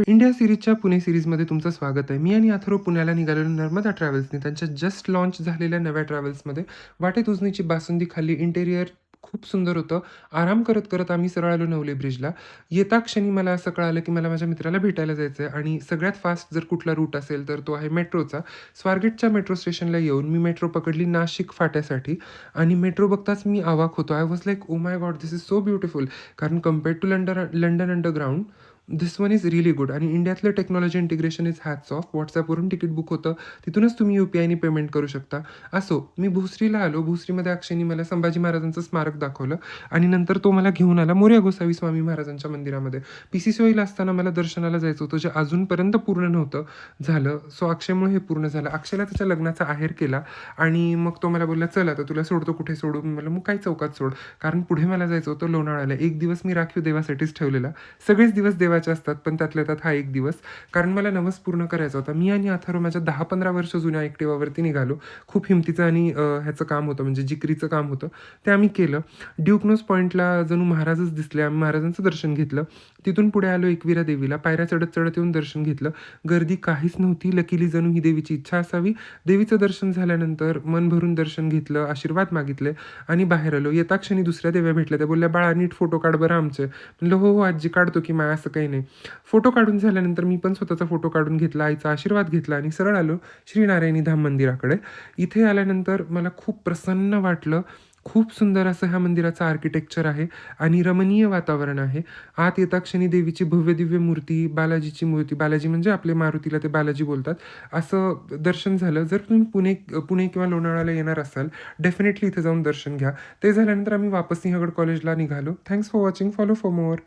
India सीरीजच्या Pune सीरीजमध्ये तुमचं स्वागत आहे. मी आणि अथर्व पुण्याला निघालेलो नर्मदा ट्रॅव्हल्सनी त्यांच्या जस्ट लॉन्च झालेल्या नव्या ट्रॅव्हल्समध्ये. वाटेत उजनीची बासुंदी खाल्ली. इंटेरियर खूप सुंदर होतं. आराम करत आम्ही सरळ आलो नवले ब्रिजला. येता क्षणी मला असं कळालं, की मला माझ्या मित्राला भेटायला जायचं आहे आणि सगळ्यात फास्ट जर कुठला रूट असेल तर तो आहे मेट्रोचा. स्वारगेटच्या मेट्रो स्टेशनला येऊन मी मेट्रो पकडली नाशिक फाट्यासाठी आणि मेट्रो बघताच मी अवाक होतो. I was like, "oh my god, this is so beautiful." कारण compared to London underground this one is really good आणि इंडियातलं technology integration is hats off. WhatsAppवरून तिकीट बुक होतं. तिथूनच तुम्ही UPIने पेमेंट करू शकता. असो, मी भोसरीला आलो. भोसरीमध्ये अक्षयनी मला संभाजी महाराजांचं स्मारक दाखवलं आणि नंतर तो मला घेऊन आला मोरया गोसावी स्वामी महाराजांच्या मंदिरामध्ये. PCCOईला असताना मला दर्शनाला जायचं होतं, जे अजूनपर्यंत पूर्ण नव्हतं झालं. सो अक्षयमुळे हे पूर्ण झालं. अक्षयला त्याच्या लग्नाचा आहेर केला आणि मग तो मला बोलला, "चल आता तुला सोडतो." "कुठे सोडू?" मी म्हटलं, "मग काही चौकात सोड." कारण पुढे मला जायचं होतं लोणावळ्याला. एक दिवस मी राखीव देवासाठीच ठेवलेला. सगळेच दिवस देवाचे असतात, पण त्यातल्या त्यात हा एक दिवस. कारण मला नवस पूर्ण करायचा होता. मी आणि अथर्व माझ्या 10-15 वर्ष जुन्या एकटेवावरती निघालो. खूप हिमतीचं आणि ह्याचं काम होतं, म्हणजे जिकिरीचं काम होतं. ते आम्ही केलं. ड्यूक पॉईंटला जणू महाराजच दिसले. आम्ही महाराजांचं दर्शन घेतलं. तिथून पुढे आलो एकविरा देवीला. पायऱ्या चढत येऊन दर्शन घेतलं. गर्दी काहीच नव्हती. लकीली जणू ही देवीची इच्छा असावी. देवीचं दर्शन झाल्यानंतर मन भरून दर्शन घेतलं, आशीर्वाद मागितले आणि बाहेर आलो. येता क्षणी दुसऱ्या देव्या भेटल्या. त्या बोलल्या, "बाळा, नीट फोटो काढ बरं आमचे." म्हणलं, "हो, हो आजी, काढतो की माय, असं काही नाही." फोटो काढून झाल्यानंतर मी पण स्वतःचा फोटो काढून घेतला, आईचा आशीर्वाद घेतला आणि सरळ आलो श्रीनारायणी धाम मंदिराकडे. इथे आल्यानंतर मला खूप प्रसन्न वाटलं. खूप सुंदर असं ह्या मंदिराचं आर्किटेक्चर आहे आणि रमणीय वातावरण आहे. आत येता क्षणी देवीची भव्य-दिव्य मूर्ती, बालाजीची मूर्ती, बालाजी म्हणजे आपले मारुतीला ते बालाजी बोलतात, असं दर्शन झालं. जर तुम्ही पुणे किंवा लोणावळ्याला येणार असाल, डेफिनेटली इथे जाऊन दर्शन घ्या. ते झाल्यानंतर आम्ही वापस सिंहगड कॉलेजला निघालो. Thanks for watching. Follow for more.